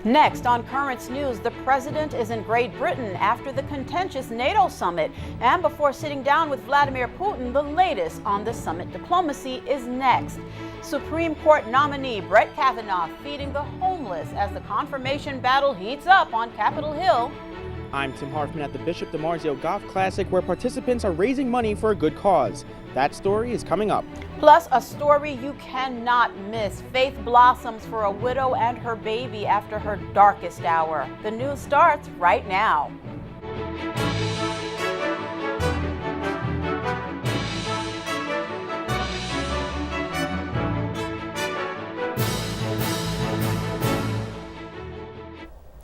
Next on Currents News, the president is in Great Britain after the contentious NATO summit. And before sitting down with Vladimir Putin, the latest on the summit diplomacy is next. Supreme Court nominee Brett Kavanaugh feeding the homeless as the confirmation battle heats up on Capitol Hill. I'm Tim Harfman at the Bishop DiMarzio Golf Classic, where participants are raising money for a good cause. That story is coming up. Plus, a story you cannot miss. Faith blossoms for a widow and her baby after her darkest hour. The news starts right now.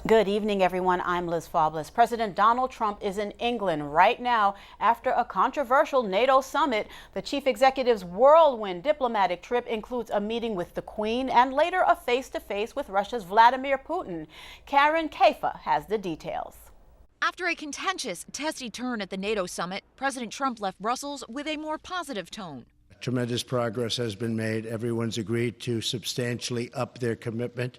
Good evening, everyone. I'm Liz Faublas. President Donald Trump is in England right now after a controversial NATO summit. The chief executive's whirlwind diplomatic trip includes a meeting with the Queen and later a face-to-face with Russia's Vladimir Putin. Karen Kaifa has the details. After a contentious, testy turn at the NATO summit, President Trump left Brussels with a more positive tone. Tremendous progress has been made. Everyone's agreed to substantially up their commitment.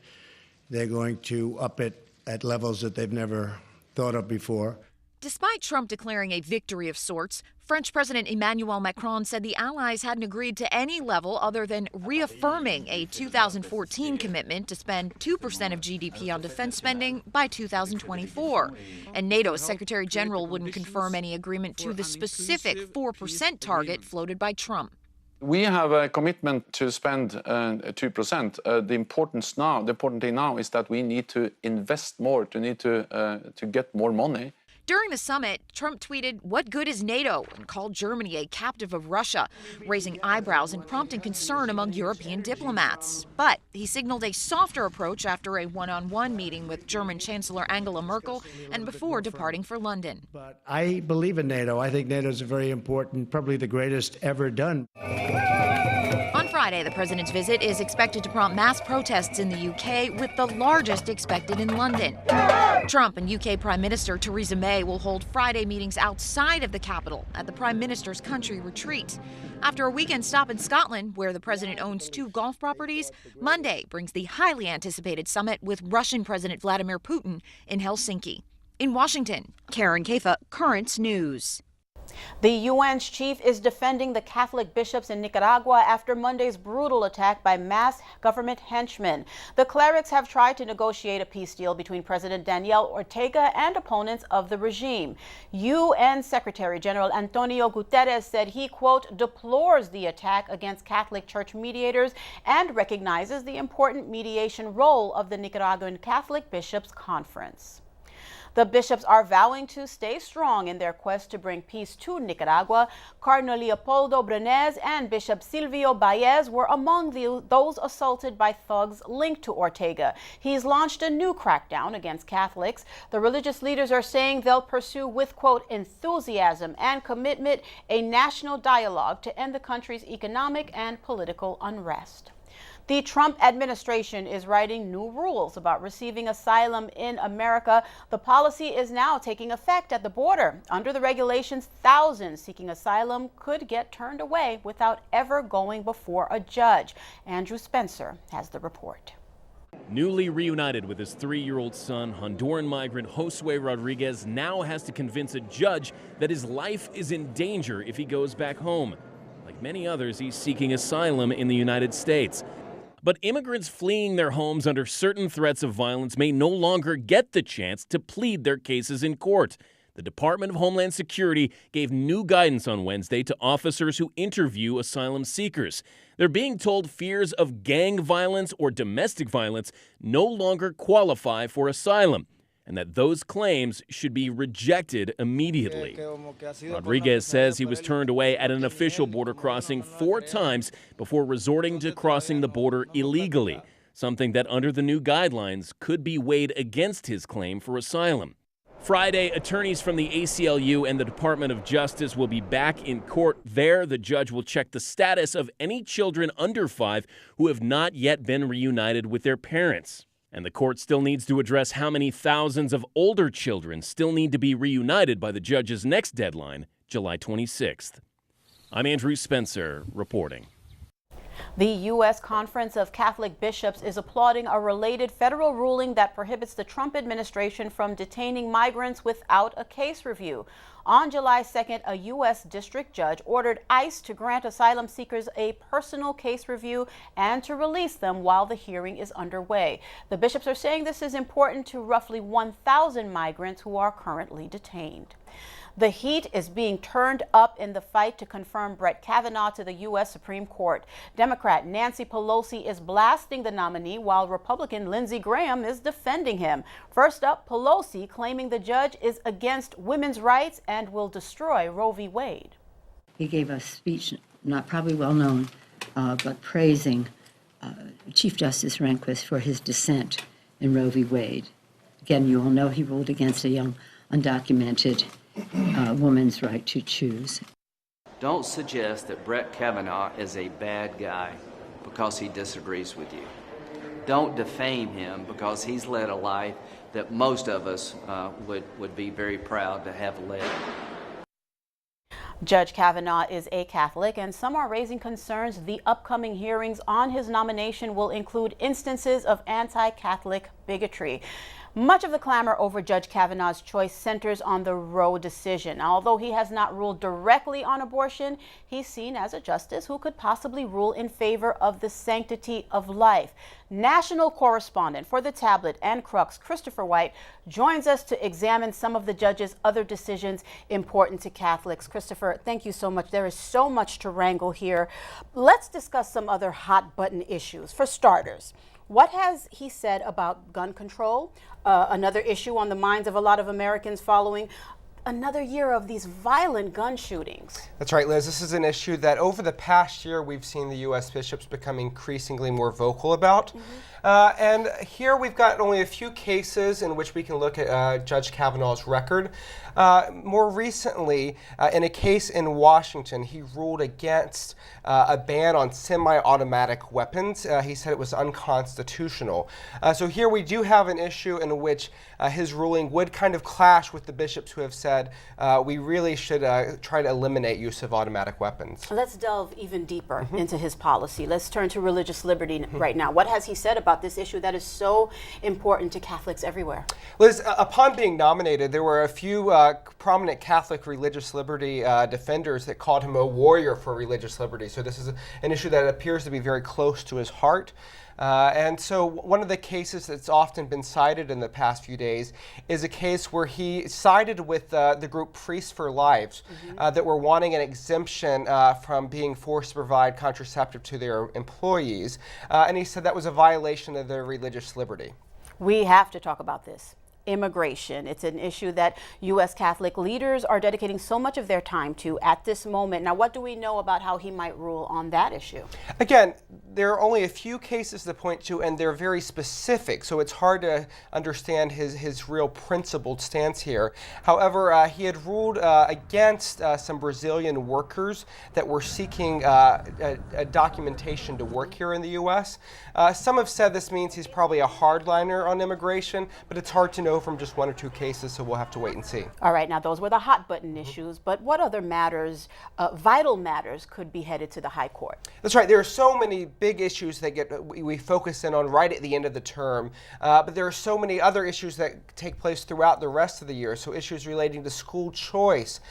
They're going to up it at levels that they've never thought of before. Despite Trump declaring a victory of sorts, French President Emmanuel Macron said the allies hadn't agreed to any level other than reaffirming a 2014 commitment to spend 2% of GDP on defense spending by 2024. And NATO's Secretary General wouldn't confirm any agreement to the specific 4% target floated by Trump. We have a commitment to spend 2%. The important thing now is that we need to invest more, to get more money. During the summit, Trump tweeted, "What good is NATO?" and called Germany a captive of Russia, raising eyebrows and prompting concern among European diplomats. But he signaled a softer approach after a one-on-one meeting with German Chancellor Angela Merkel and before departing for London. But I believe in NATO. I think NATO is very important, probably the greatest ever done. On Friday, the president's visit is expected to prompt mass protests in the UK, with the largest expected in London. Trump and UK Prime Minister Theresa May will hold Friday meetings outside of the capital at the Prime Minister's country retreat. After a weekend stop in Scotland, where the president owns 2 golf properties, Monday brings the highly anticipated summit with Russian President Vladimir Putin in Helsinki. In Washington, Karen Kaifa, Currents News. The UN's chief is defending the Catholic bishops in Nicaragua after Monday's brutal attack by masked government henchmen. The clerics have tried to negotiate a peace deal between President Daniel Ortega and opponents of the regime. UN Secretary General Antonio Guterres said he, quote, deplores the attack against Catholic Church mediators and recognizes the important mediation role of the Nicaraguan Catholic Bishops' Conference. The bishops are vowing to stay strong in their quest to bring peace to Nicaragua. Cardinal Leopoldo Brenes and Bishop Silvio Baez were among those assaulted by thugs linked to Ortega. He's launched a new crackdown against Catholics. The religious leaders are saying they'll pursue with, quote, enthusiasm and commitment a national dialogue to end the country's economic and political unrest. The Trump administration is writing new rules about receiving asylum in America. The policy is now taking effect at the border. Under the regulations, thousands seeking asylum could get turned away without ever going before a judge. Andrew Spencer has the report. Newly reunited with his 3-year-old son, Honduran migrant Josue Rodriguez now has to convince a judge that his life is in danger if he goes back home. Like many others, he's seeking asylum in the United States. But immigrants fleeing their homes under certain threats of violence may no longer get the chance to plead their cases in court. The Department of Homeland Security gave new guidance on Wednesday to officers who interview asylum seekers. They're being told fears of gang violence or domestic violence no longer qualify for asylum, and that those claims should be rejected immediately. Rodriguez says he was turned away at an official border crossing 4 times before resorting to crossing the border illegally, something that under the new guidelines could be weighed against his claim for asylum. Friday, attorneys from the ACLU and the Department of Justice will be back in court. There, the judge will check the status of any children under 5 who have not yet been reunited with their parents. And the court still needs to address how many thousands of older children still need to be reunited by the judge's next deadline, July 26th. I'm Andrew Spencer, reporting. The U.S. Conference of Catholic Bishops is applauding a related federal ruling that prohibits the Trump administration from detaining migrants without a case review. On July 2nd, a U.S. district judge ordered ICE to grant asylum seekers a personal case review and to release them while the hearing is underway. The bishops are saying this is important to roughly 1,000 migrants who are currently detained. The heat is being turned up in the fight to confirm Brett Kavanaugh to the U.S. Supreme Court. Democrat Nancy Pelosi is blasting the nominee while Republican Lindsey Graham is defending him. First up, Pelosi claiming the judge is against women's rights and will destroy Roe v. Wade. He gave a speech, not probably well known, but praising Chief Justice Rehnquist for his dissent in Roe v. Wade. Again, you all know he ruled against a young, undocumented woman's right to choose. Don't suggest that Brett Kavanaugh is a bad guy because he disagrees with you. Don't defame him because he's led a life that most of us would be very proud to have led. Judge Kavanaugh is a Catholic, and some are raising concerns the upcoming hearings on his nomination will include instances of anti-Catholic bigotry. Much of the clamor over Judge Kavanaugh's choice centers on the Roe decision. Although he has not ruled directly on abortion, he's seen as a justice who could possibly rule in favor of the sanctity of life. National correspondent for The Tablet and Crux, Christopher White, joins us to examine some of the judge's other decisions important to Catholics. Christopher, thank you so much. There is so much to wrangle here. Let's discuss some other hot button issues. For starters, what has he said about gun control? Another issue on the minds of a lot of Americans following another year of these violent gun shootings. That's right, Liz. This is an issue that over the past year we've seen the U.S. bishops become increasingly more vocal about. And here we've got only a few cases in which we can look at Judge Kavanaugh's record. More recently, in a case in Washington, he ruled against a ban on semi-automatic weapons. He said it was unconstitutional. So here we do have an issue in which his ruling would kind of clash with the bishops who have said we really should try to eliminate use of automatic weapons. Let's delve even deeper into his policy. Let's turn to religious liberty right now. What has he said about this issue that is so important to Catholics everywhere? Liz, upon being nominated, there were a few prominent Catholic religious liberty defenders that called him a warrior for religious liberty. So this is an issue that appears to be very close to his heart. And so one of the cases that's often been cited in the past few days is a case where he sided with the group Priests for Lives that were wanting an exemption from being forced to provide contraceptive to their employees. And he said that was a violation of their religious liberty. We have to talk about this. Immigration. It's an issue that U.S. Catholic leaders are dedicating so much of their time to at this moment. Now, what do we know about how he might rule on that issue? Again, there are only a few cases to point to, and they're very specific, so it's hard to understand his real principled stance here. However, he had ruled against some Brazilian workers that were seeking a documentation to work here in the U.S. Some have said this means he's probably a hardliner on immigration, but it's hard to know from just one or two cases, so we'll have to wait and see. All right, now those were the hot button issues, but what other matters, vital matters, could be headed to the High Court? That's right. There are so many big issues that we focus in on right at the end of the term, but there are so many other issues that take place throughout the rest of the year. So issues relating to school choice,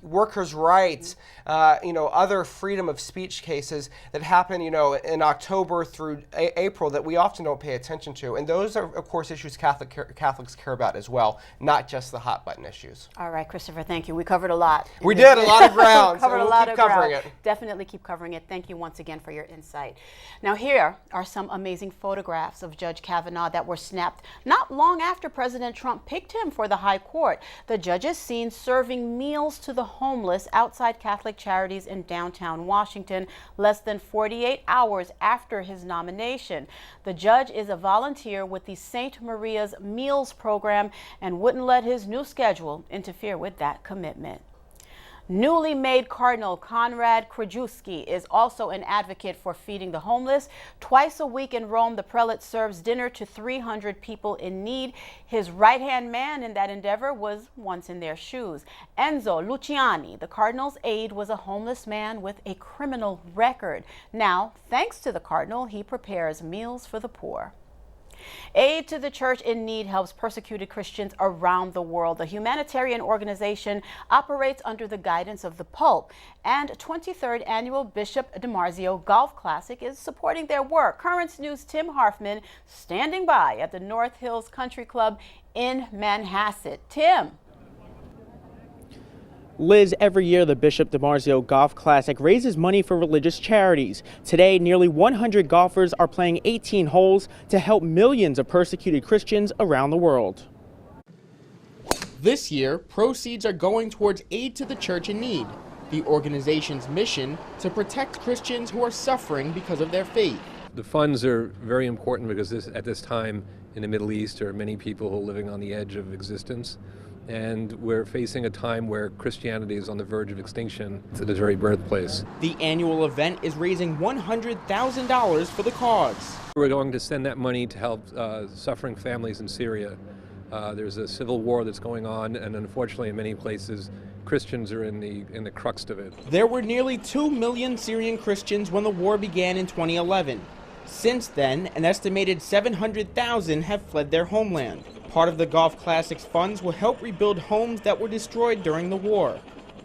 workers' rights, other freedom of speech cases that happen, in October through April that we often don't pay attention to, and those are, of course, issues Catholics care about as well, not just the hot button issues. All right, Christopher, thank you. We covered a lot. We did a lot of ground. Covered so we'll a lot keep of covering ground. it. Definitely keep covering it. Thank you once again for your insight. Now, here are some amazing photographs of Judge Kavanaugh that were snapped not long after President Trump picked him for the High Court. The judge is seen serving meals to the homeless outside Catholic charities in downtown Washington, less than 48 hours after his nomination. The judge is a volunteer with the St. Maria's Meals program and wouldn't let his new schedule interfere with that commitment. Newly made Cardinal Konrad Krajewski is also an advocate for feeding the homeless. Twice a week in Rome, the prelate serves dinner to 300 people in need. His right-hand man in that endeavor was once in their shoes. Enzo Luciani, the cardinal's aide, was a homeless man with a criminal record. Now, thanks to the cardinal, he prepares meals for the poor. Aid to the Church in Need helps persecuted Christians around the world. The humanitarian organization operates under the guidance of the Pope, and 23rd Annual Bishop DiMarzio Golf Classic is supporting their work. Currents News' Tim Harfman standing by at the North Hills Country Club in Manhasset. Tim. Liz, every year the Bishop DiMarzio Golf Classic raises money for religious charities. Today, nearly 100 golfers are playing 18 holes to help millions of persecuted Christians around the world. This year, proceeds are going towards aid to the Church in Need, the organization's mission to protect Christians who are suffering because of their faith. The funds are very important because at this time in the Middle East there are many people who are living on the edge of existence. And we're facing a time where Christianity is on the verge of extinction. It's at its very birthplace. The annual event is raising $100,000 for the cause. We're going to send that money to help suffering families in Syria. There's a civil war that's going on, and unfortunately in many places Christians are in the crux of it. There were nearly 2 million Syrian Christians when the war began in 2011. Since then, an estimated 700,000 have fled their homeland. Part of the Golf Classic's funds will help rebuild homes that were destroyed during the war.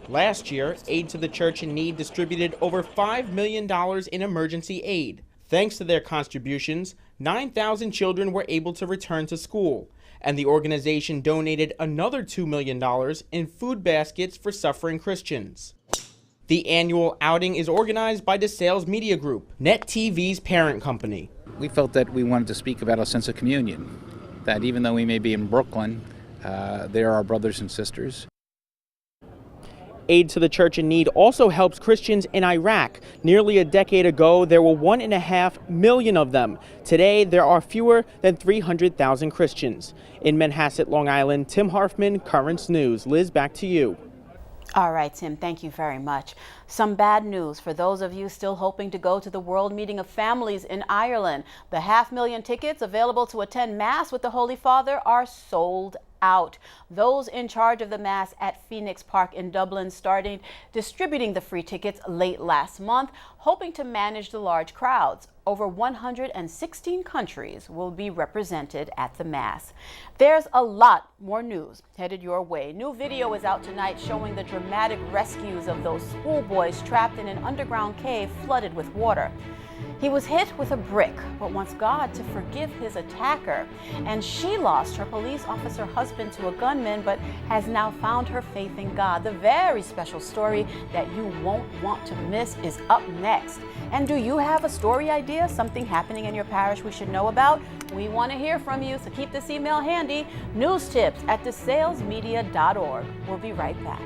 Last year, Aid to the Church in Need distributed over $5 million in emergency aid. Thanks to their contributions, 9,000 children were able to return to school, and the organization donated another $2 million in food baskets for suffering Christians. The annual outing is organized by DeSales Media Group, Net TV's parent company. We felt that we wanted to speak about a sense of communion, that even though we may be in Brooklyn, they're our brothers and sisters. Aid to the Church in Need also helps Christians in Iraq. Nearly a decade ago, there were 1.5 million of them. Today, there are fewer than 300,000 Christians. In Manhasset, Long Island, Tim Harfman, Currents News. Liz, back to you. All right, Tim, thank you very much. Some bad news for those of you still hoping to go to the World Meeting of Families in Ireland. The 500,000 tickets available to attend Mass with the Holy Father are sold out. Those in charge of the Mass at Phoenix Park in Dublin started distributing the free tickets late last month, hoping to manage the large crowds. Over 116 countries will be represented at the Mass. There's a lot more news headed your way. New video is out tonight showing the dramatic rescues of those schoolboys trapped in an underground cave flooded with water. He was hit with a brick, but wants God to forgive his attacker. And she lost her police officer husband to a gunman, but has now found her faith in God. The very special story that you won't want to miss is up next. And do you have a story idea, something happening in your parish we should know about? We want to hear from you, so keep this email handy, newstips@desalesmedia.org. We'll be right back.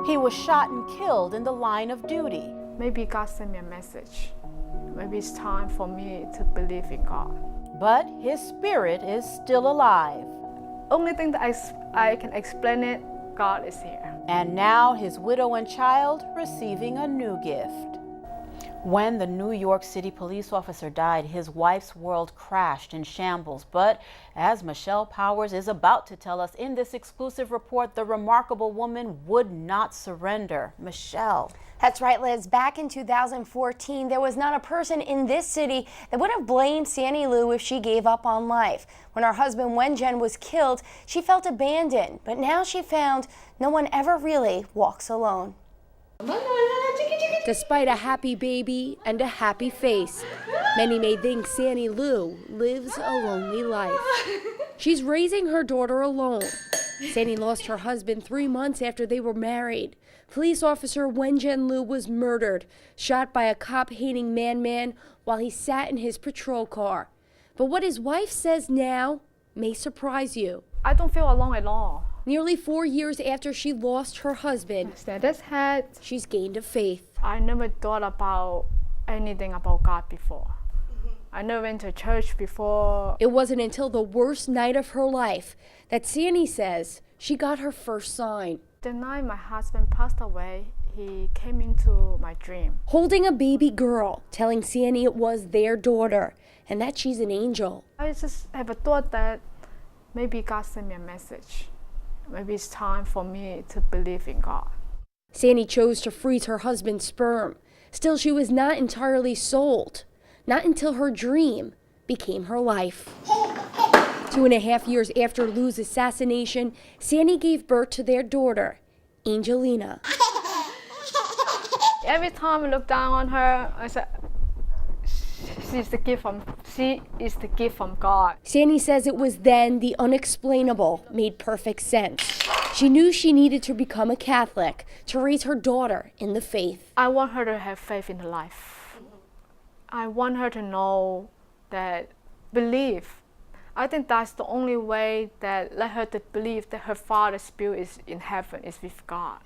He was shot and killed in the line of duty. Maybe God sent me a message. Maybe it's time for me to believe in God. But his spirit is still alive. Only thing that I can explain it, God is here. And now his widow and child receiving a new gift. When the New York City police officer died, his wife's world crashed in shambles. But as Michelle Powers is about to tell us in this exclusive report, the remarkable woman would not surrender. Michelle. That's right, Liz. Back in 2014, there was not a person in this city that would have blamed Sandy Lou if she gave up on life. When her husband Wenjen was killed, she felt abandoned. But now she found no one ever really walks alone. Despite a happy baby and a happy face, many may think Sandy Lou lives a lonely life. She's raising her daughter alone. Sandy lost her husband 3 months after they were married. Police officer Wenjen Lou was murdered, shot by a cop-hating man while he sat in his patrol car. But what his wife says now may surprise you. I don't feel alone at all. Nearly 4 years after she lost her husband, she's gained a faith. I never thought about anything about God before. I never went to church before. It wasn't until the worst night of her life that Sandy says she got her first sign. The night my husband passed away, he came into my dream. Holding a baby girl, telling Sandy it was their daughter and that she's an angel. I just have a thought that maybe God sent me a message. Maybe it's time for me to believe in God. Sandy chose to freeze her husband's sperm. Still, she was not entirely sold. Not until her dream became her life. 2.5 years after Lou's assassination, Sandy gave birth to their daughter, Angelina. Every time I look down on her, I said, she is the gift from God. Sandy says it was then the unexplainable made perfect sense. She knew she needed to become a Catholic to raise her daughter in the faith. I want her to have faith in life. I want her to know that believe. I think that's the only way that let her to believe that her Father's spirit is in heaven, is with God.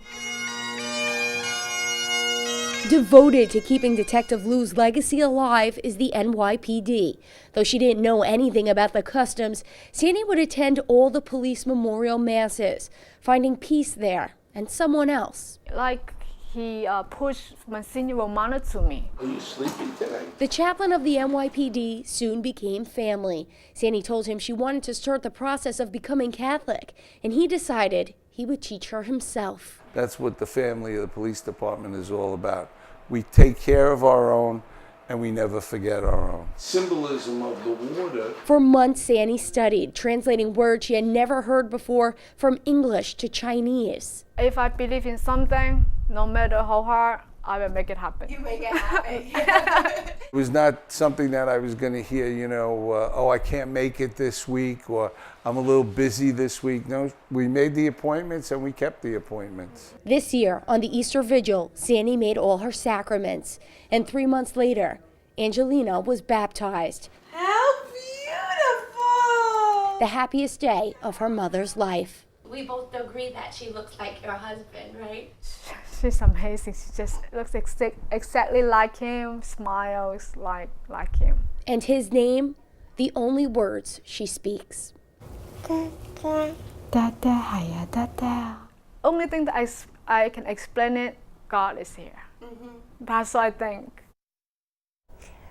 Devoted to keeping Detective Lou's legacy alive is the NYPD. Though she didn't know anything about the customs, Sandy would attend all the police memorial masses, finding peace there and someone else. Like he pushed Monsignor Romano to me. Are you sleepy today? The chaplain of the NYPD soon became family. Sandy told him she wanted to start the process of becoming Catholic, and he decided he would teach her himself. That's what the family of the police department is all about. We take care of our own, and we never forget our own. Symbolism of the water. For months, Sandy studied, translating words she had never heard before from English to Chinese. If I believe in something, no matter how hard, I will make it happen. You make it happen. It was not something that I was going to hear, oh, I can't make it this week, or I'm a little busy this week. No, we made the appointments and we kept the appointments. This year, on the Easter Vigil, Sandy made all her sacraments. And 3 months later, Angelina was baptized. How beautiful! The happiest day of her mother's life. We both agree that she looks like your husband, right? She's amazing. She just looks exactly like him, smiles like him. And his name, the only words she speaks. Dada, hiya, dada. Only thing that I can explain it, God is here. That's what I think.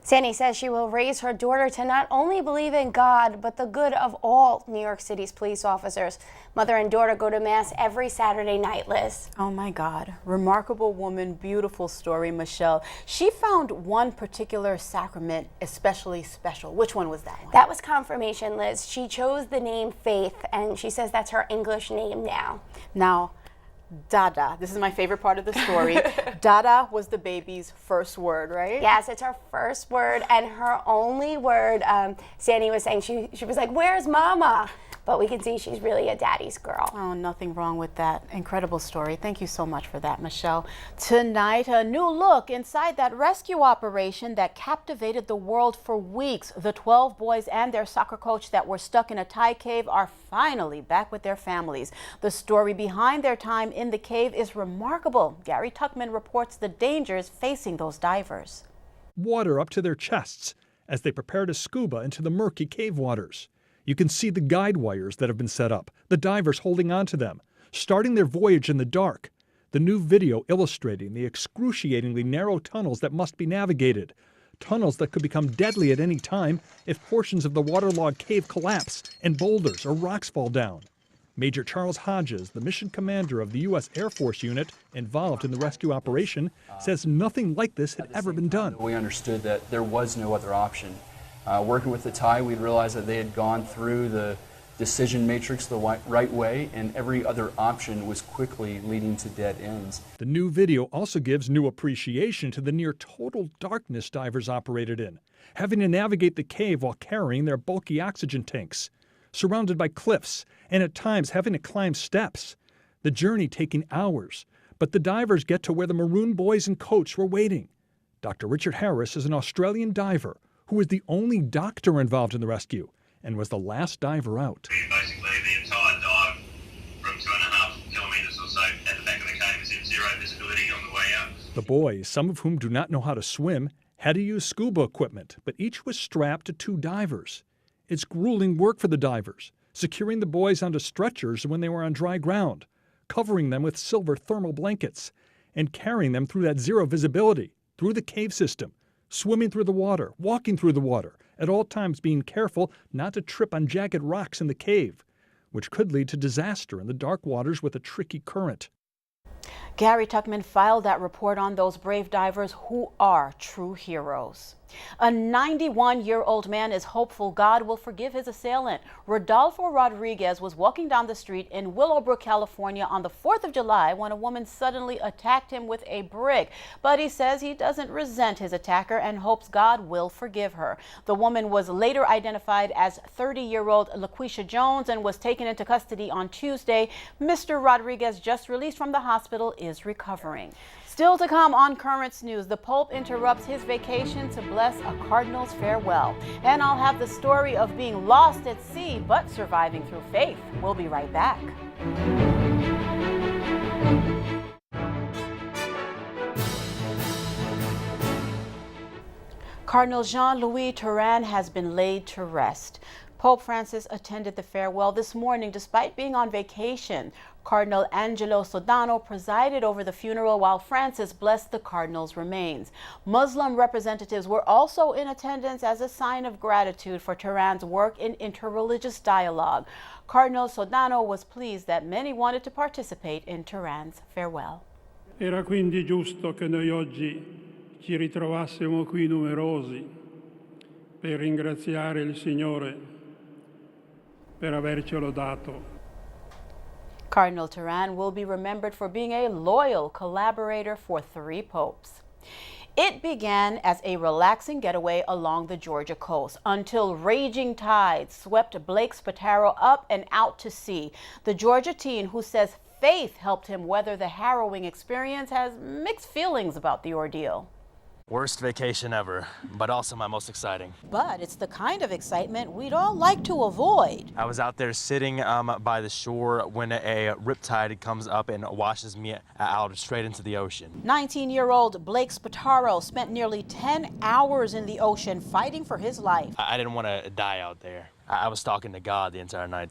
Sandy says she will raise her daughter to not only believe in God, but the good of all New York City's police officers. Mother and daughter go to Mass every Saturday night, Liz. Oh my God. Remarkable woman, beautiful story, Michelle. She found one particular sacrament especially special. Which one was that one? That was confirmation, Liz. She chose the name Faith, and she says that's her English name now. Now, Dada. This is my favorite part of the story. Dada was the baby's first word, right? Yes, it's her first word and her only word. Sandy was saying she was like, "Where's Mama?" But we can see she's really a daddy's girl. Oh, nothing wrong with that. Incredible story. Thank you so much for that, Michelle. Tonight, a new look inside that rescue operation that captivated the world for weeks. The 12 boys and their soccer coach that were stuck in a Thai cave are finally back with their families. The story behind their time in the cave is remarkable. Gary Tuckman reports the dangers facing those divers. Water up to their chests as they prepare to scuba into the murky cave waters. You can see the guide wires that have been set up, the divers holding on to them, starting their voyage in the dark. The new video illustrating the excruciatingly narrow tunnels that must be navigated. Tunnels that could become deadly at any time if portions of the waterlogged cave collapse and boulders or rocks fall down. Major Charles Hodges, the mission commander of the U.S. Air Force unit involved in the rescue operation, says nothing like this had ever been done. We understood that there was no other option. Working with the Thai, we realized that they had gone through the decision matrix the right way, and every other option was quickly leading to dead ends. The new video also gives new appreciation to the near total darkness divers operated in, having to navigate the cave while carrying their bulky oxygen tanks, surrounded by cliffs, and at times having to climb steps. The journey taking hours, but the divers get to where the maroon boys and coach were waiting. Dr. Richard Harris is an Australian diver who was the only doctor involved in the rescue and was the last diver out. Basically, the entire dive from 2.5 kilometres or so at the back of the cave is in zero visibility on the way out. The boys, some of whom do not know how to swim, had to use scuba equipment, but each was strapped to 2 divers. It's grueling work for the divers, securing the boys onto stretchers when they were on dry ground, covering them with silver thermal blankets, and carrying them through that zero visibility, through the cave system, swimming through the water, walking through the water, at all times being careful not to trip on jagged rocks in the cave, which could lead to disaster in the dark waters with a tricky current. Gary Tuckman filed that report on those brave divers who are true heroes. A 91-year-old man is hopeful God will forgive his assailant. Rodolfo Rodriguez was walking down the street in Willowbrook, California on the 4th of July when a woman suddenly attacked him with a brick. But he says he doesn't resent his attacker and hopes God will forgive her. The woman was later identified as 30-year-old LaQuisha Jones and was taken into custody on Tuesday. Mr. Rodriguez, just released from the hospital, is recovering. Still to come on Currents News, the Pope interrupts his vacation to bless a cardinal's farewell. And I'll have the story of being lost at sea but surviving through faith. We'll be right back. Cardinal Jean-Louis Turenne has been laid to rest. Pope Francis attended the farewell this morning despite being on vacation. Cardinal Angelo Sodano presided over the funeral while Francis blessed the cardinal's remains. Muslim representatives were also in attendance as a sign of gratitude for Turenne's work in interreligious dialogue. Cardinal Sodano was pleased that many wanted to participate in Turenne's farewell. Era quindi giusto che noi oggi ci ritrovassimo qui numerosi per ringraziare il Signore per avercelo dato. Cardinal Turenne will be remembered for being a loyal collaborator for 3 popes. It began as a relaxing getaway along the Georgia coast until raging tides swept Blake Spataro up and out to sea. The Georgia teen, who says faith helped him weather the harrowing experience, has mixed feelings about the ordeal. Worst vacation ever, but also my most exciting. But it's the kind of excitement we'd all like to avoid. I was out there sitting by the shore when a riptide comes up and washes me out straight into the ocean. 19-year-old Blake Spataro spent nearly 10 hours in the ocean fighting for his life. I didn't want to die out there. I was talking to God the entire night.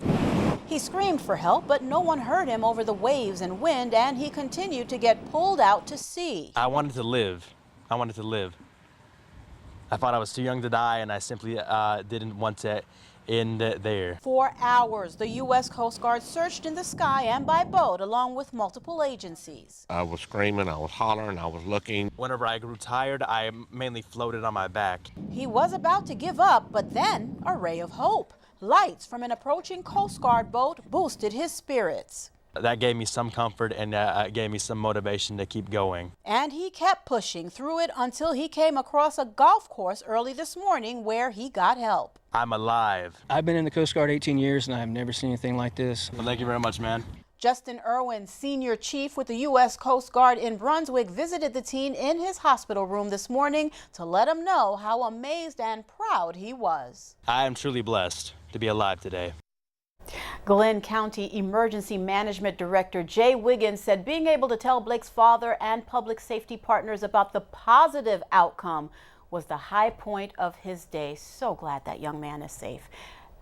He screamed for help, but no one heard him over the waves and wind, and he continued to get pulled out to sea. I wanted to live. I wanted to live. I thought I was too young to die, and I simply didn't want to end there. 4 hours, the U.S. Coast Guard searched in the sky and by boat, along with multiple agencies. I was screaming, I was hollering, I was looking. Whenever I grew tired, I mainly floated on my back. He was about to give up, but then a ray of hope. Lights from an approaching Coast Guard boat boosted his spirits. That gave me some comfort and gave me some motivation to keep going. And he kept pushing through it until he came across a golf course early this morning where he got help. I'm alive. I've been in the Coast Guard 18 years and I've never seen anything like this. Well, thank you very much, man. Justin Irwin, senior chief with the U.S. Coast Guard in Brunswick, visited the teen in his hospital room this morning to let him know how amazed and proud he was. I am truly blessed to be alive today. Glenn County Emergency Management Director Jay Wiggins said being able to tell Blake's father and public safety partners about the positive outcome was the high point of his day. So glad that young man is safe.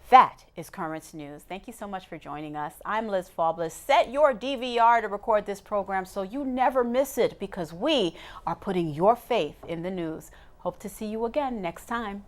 That is Currents News. Thank you so much for joining us. I'm Liz Faublas. Set your DVR to record this program so you never miss it, because we are putting your faith in the news. Hope to see you again next time.